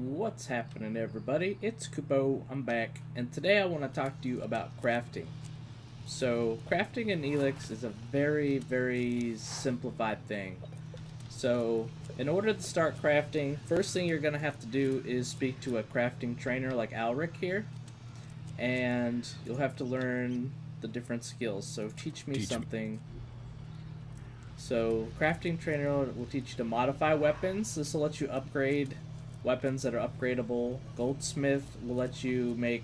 What's happening, everybody? It's Kupo. I'm back, and today I want to talk to you about crafting. So, crafting in Elex is a very, very simplified thing. So, in order to start crafting, first thing you're going to have to do is speak to a crafting trainer like Alric here, and you'll have to learn the different skills. So, teach me something. So, crafting trainer will teach you to modify weapons. This will let you upgrade weapons that are upgradable. Goldsmith will let you make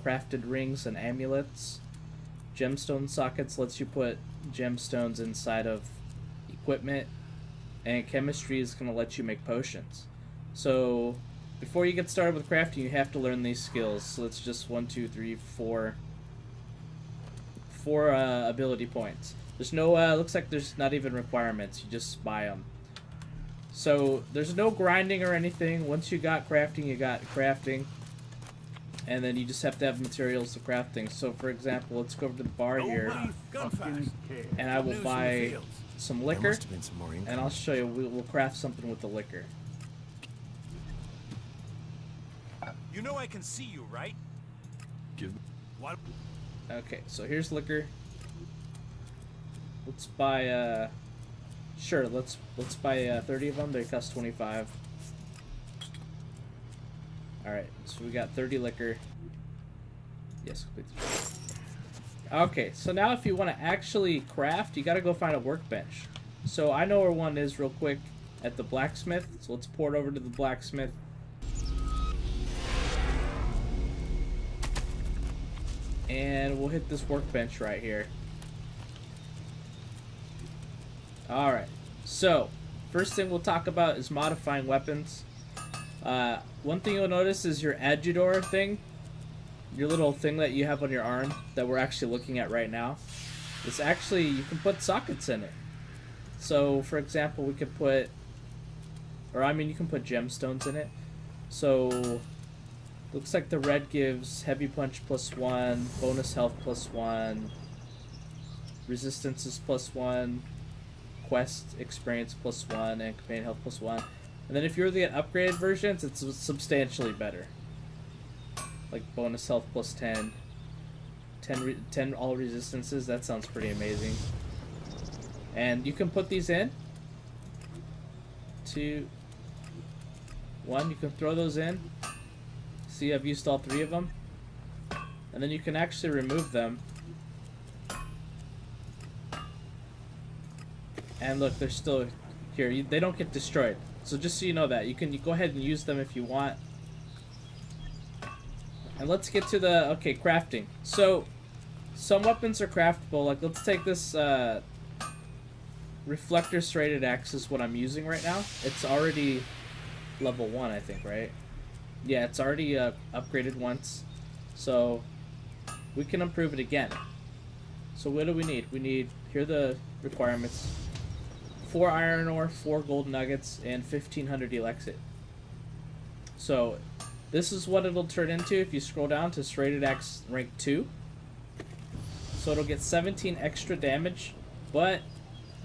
crafted rings and amulets. Gemstone sockets lets you put gemstones inside of equipment. And chemistry is going to let you make potions. So, before you get started with crafting, you have to learn these skills. So, it's just 1, 2, 3, 4 ability points. There's no, looks like there's not even requirements. You just buy them. So, there's no grinding or anything. Once you got crafting, you got crafting. And then you just have to have materials to craft things. So, for example, let's go over to the bar here. And I will buy some liquor. And I'll show you. We'll craft something with the liquor. You know I can see you, right? Give me. What? Okay, so here's liquor. Let's buy, sure, let's buy 30 of them. They cost 25. Alright, so we got 30 liquor. Yes, complete the job. Okay, so now if you want to actually craft, you got to go find a workbench. So I know where one is real quick at the blacksmith. So let's port over to the blacksmith. And we'll hit this workbench right here. Alright, so first thing we'll talk about is modifying weapons. One thing you'll notice is your adjutor thing, your little thing that you have on your arm that we're actually looking at right now. It's actually, you can put sockets in it. So, for example, we could put, you can put gemstones in it. So, looks like the red gives heavy punch +1, bonus health +1, resistance is +1, quest experience +1, and companion health +1. And then if you were to get upgraded versions, it's substantially better. Like bonus health +10, 10 all resistances. That sounds pretty amazing. And you can put these in. 2, 1. You can throw those in. See, I've used all 3 of them. And then you can actually remove them. And look, they're still here. They don't get destroyed. So just so you know that. You go ahead and use them if you want. And let's get to the, okay, crafting. So, some weapons are craftable. Like, let's take this reflector serrated axe is what I'm using right now. It's already level 1, I think, right? Yeah, it's already upgraded once. So, we can improve it again. So what do we need? We need, here are the requirements. 4 iron ore, 4 gold nuggets, and 1500 Elexit. So, this is what it'll turn into if you scroll down to serrated axe rank 2. So it'll get 17 extra damage, but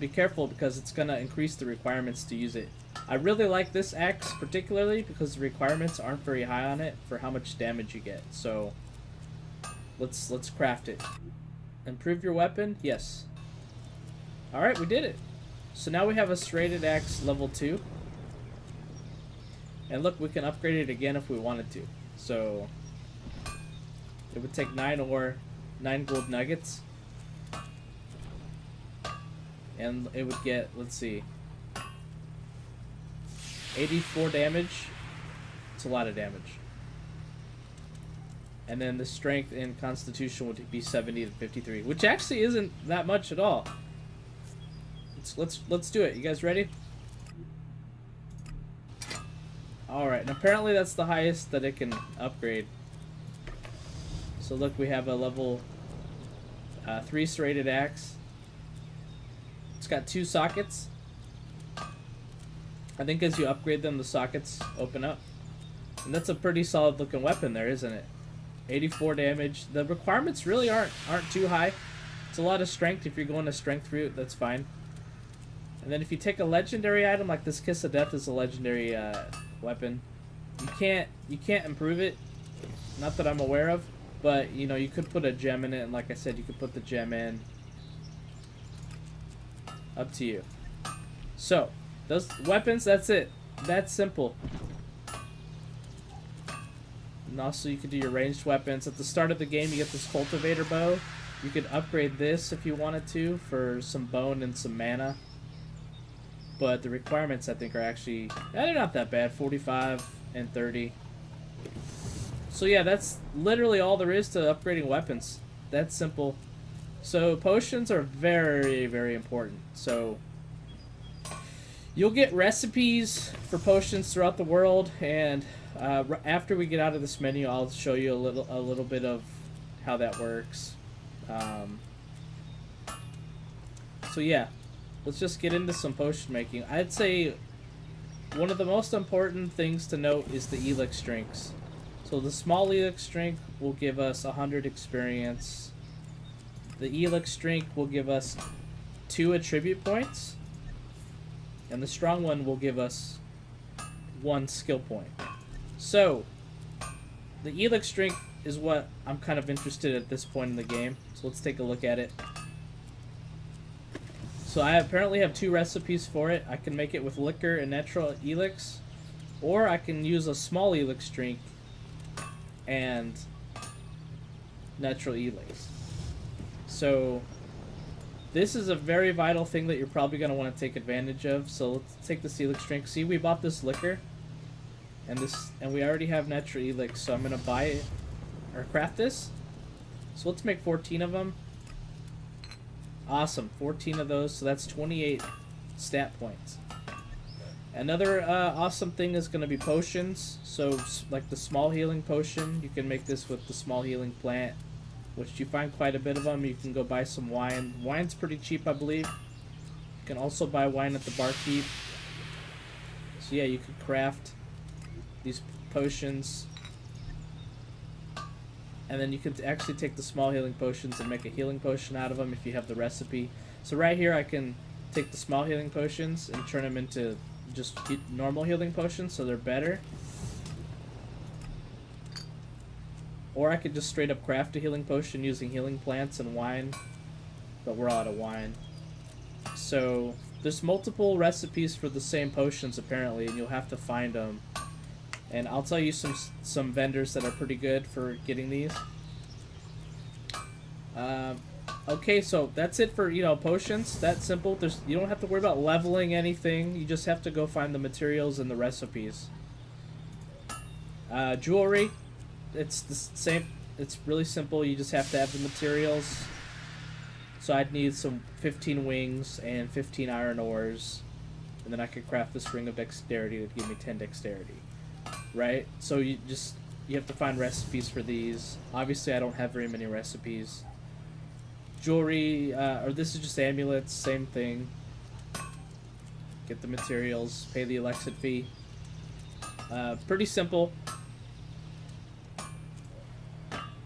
be careful because it's going to increase the requirements to use it. I really like this axe particularly because the requirements aren't very high on it for how much damage you get. So let's craft it. Improve your weapon? Yes. Alright, we did it. So now we have a serrated axe level 2. And look, we can upgrade it again if we wanted to. So it would take 9 ore, 9 gold nuggets. And it would get, let's see, 84 damage. It's a lot of damage. And then the strength and constitution would be 70 to 53, which actually isn't that much at all. Let's do it. You guys ready? Alright, and apparently that's the highest that it can upgrade. So look, we have a level 3 serrated axe. It's got 2 sockets. I think as you upgrade them, the sockets open up. And that's a pretty solid looking weapon there, isn't it? 84 damage. The requirements really aren't too high. It's a lot of strength. If you're going to strength route, that's fine. And then if you take a legendary item, like this Kiss of Death is a legendary weapon. You can't improve it, not that I'm aware of, but you know, you could put a gem in it, and like I said, you could put the gem in. Up to you. So, those weapons, that's it. That's simple. And also you could do your ranged weapons. At the start of the game, you get this cultivator bow. You could upgrade this if you wanted to for some bone and some mana. But the requirements, I think, are actually... they're not that bad. 45 and 30. So yeah, that's literally all there is to upgrading weapons. That's simple. So potions are very, very important. So you'll get recipes for potions throughout the world, and after we get out of this menu, I'll show you a little bit of how that works. So yeah, let's just get into some potion making. I'd say one of the most important things to note is the Elex drinks. So the small Elex drink will give us 100 experience. The Elex drink will give us 2 attribute points. And the strong one will give us 1 skill point. So, the Elex drink is what I'm kind of interested in at this point in the game. So let's take a look at it. So I apparently have 2 recipes for it. I can make it with liquor and natural Elex. Or I can use a small Elex drink and natural Elex. So this is a very vital thing that you're probably going to want to take advantage of. So let's take the Elex drink. See, we bought this liquor, and we already have natural Elex, so I'm going to buy it or craft this. So let's make 14 of them. Awesome, 14 of those, so that's 28 stat points. Another awesome thing is going to be potions. So like the small healing potion, you can make this with the small healing plant, which you find quite a bit of them. You can go buy some wine. Wine's pretty cheap, I believe. You can also buy wine at the barkeep. So yeah, you could craft these potions. And then you can actually take the small healing potions and make a healing potion out of them if you have the recipe. So right here I can take the small healing potions and turn them into just normal healing potions, so they're better. Or I could just straight up craft a healing potion using healing plants and wine, but we're out of wine. So there's multiple recipes for the same potions apparently, and you'll have to find them. And I'll tell you some vendors that are pretty good for getting these. Okay, so that's it for, you know, potions. That's simple. You don't have to worry about leveling anything. You just have to go find the materials and the recipes. Jewelry, it's the same. It's really simple. You just have to have the materials. So I'd need some 15 wings and 15 iron ores, and then I could craft this ring of dexterity that give me 10 dexterity. Right? So you have to find recipes for these. Obviously, I don't have very many recipes. Jewelry, or this is just amulets, same thing. Get the materials, pay the Elexit fee. Pretty simple.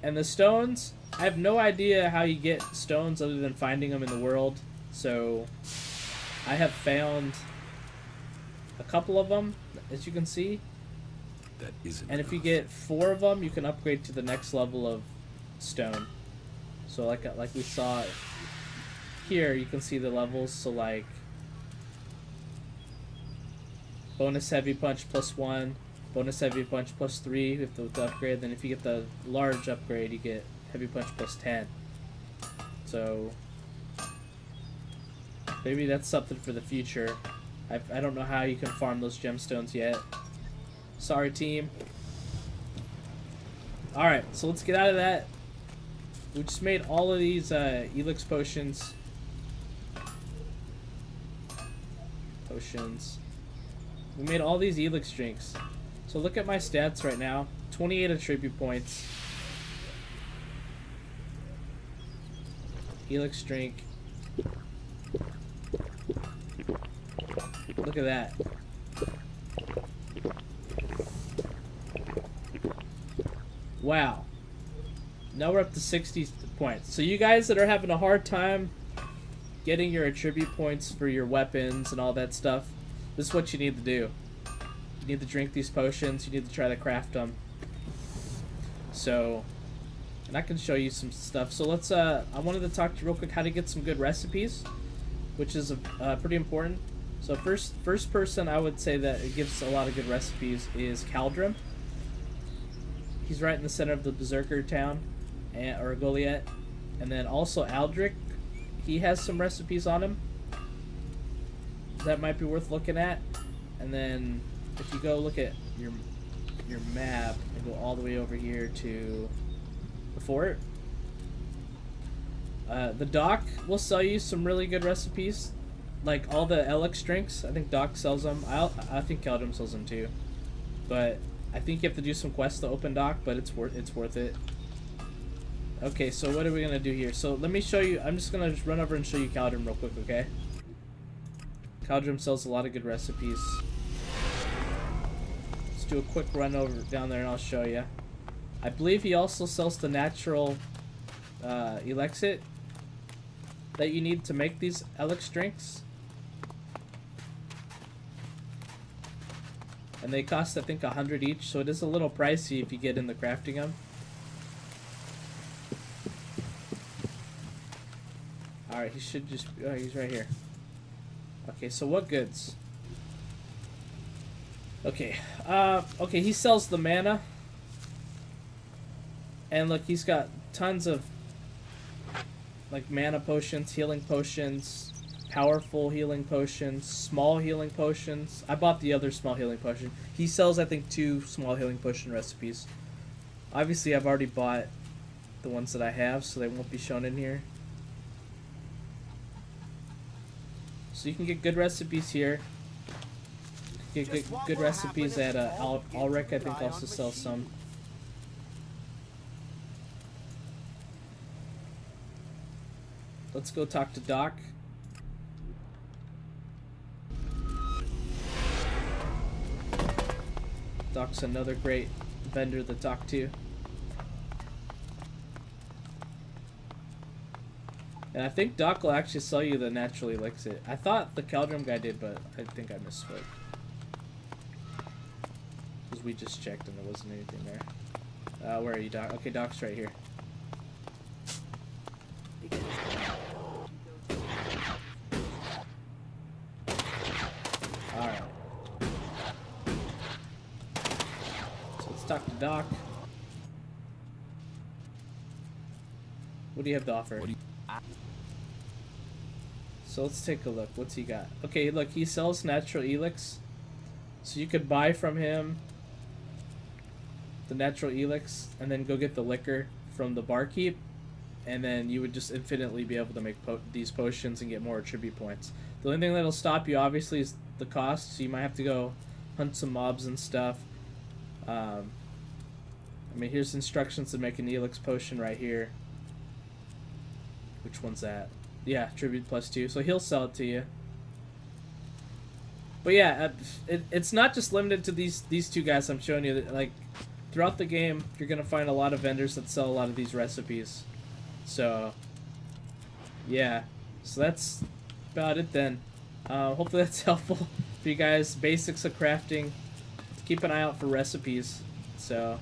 And the stones, I have no idea how you get stones other than finding them in the world. So I have found a couple of them, as you can see. That isn't and if you enough. get 4 of them, you can upgrade to the next level of stone. So like we saw here, you can see the levels. So like bonus heavy punch +1, bonus heavy punch +3 with the upgrade. Then if you get the large upgrade, you get heavy punch +10. So maybe that's something for the future. I don't know how you can farm those gemstones yet. Sorry, team. Alright, so let's get out of that. We just made all of these Elex potions. We made all these Elex drinks. So look at my stats right now. 28 attribute points. Elex drink. Look at that. Wow. Now we're up to 60 points. So you guys that are having a hard time getting your attribute points for your weapons and all that stuff, this is what you need to do. You need to drink these potions. You need to try to craft them. So, and I can show you some stuff. So let's, I wanted to talk to you real quick how to get some good recipes, which is pretty important. So first person I would say that it gives a lot of good recipes is Caldrum. He's right in the center of the Berserker town, or Goliath. And then also Aldrich, he has some recipes on him that might be worth looking at. And then if you go look at your map and go all the way over here to the fort, the dock will sell you some really good recipes, like all the Elex drinks. I think Doc sells them. I think Caldrum sells them too, but I think you have to do some quests to open Doc, but it's worth it. Okay, so what are we gonna do here? So let me show you. I'm just gonna run over and show you Caldrum real quick, okay? Caldrum sells a lot of good recipes. Let's do a quick run over down there and I'll show you. I believe he also sells the natural Elexit that you need to make these Elex drinks. And they cost, I think, 100 each, so it is a little pricey if you get into crafting them. Alright, he should just... Oh, he's right here. Okay, so what goods? Okay, okay, he sells the mana. And look, he's got tons of, like, mana potions, healing potions, powerful healing potions, small healing potions. I bought the other small healing potion. He sells, I think, 2 small healing potion recipes. Obviously, I've already bought the ones that I have, so they won't be shown in here. So you can get good recipes here. You can get good recipes at Ulrich, I think, also sells some. Let's go talk to Doc. Doc's another great vendor to talk to. And I think Doc will actually sell you the natural elixir. I thought the Caldrum guy did, but I think I misspoke. Because we just checked and there wasn't anything there. Where are you, Doc? Okay, Doc's right here. Alright. So let's talk to Doc. What do you have to offer? So let's take a look. What's he got? Okay, look, he sells natural Elex. So you could buy from him the natural Elex and then go get the liquor from the barkeep. And then you would just infinitely be able to make these potions and get more attribute points. The only thing that'll stop you, obviously, is the cost. So you might have to go hunt some mobs and stuff. I mean, here's instructions to make an Elex potion right here. Which one's that? Yeah, tribute +2. So he'll sell it to you. But yeah, it's not just limited to these 2 guys I'm showing you. Like, throughout the game, you're gonna find a lot of vendors that sell a lot of these recipes. So yeah, so that's about it then. Hopefully that's helpful for you guys. Basics of crafting. Keep an eye out for recipes. So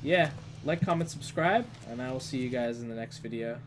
yeah, like, comment, subscribe, and I will see you guys in the next video.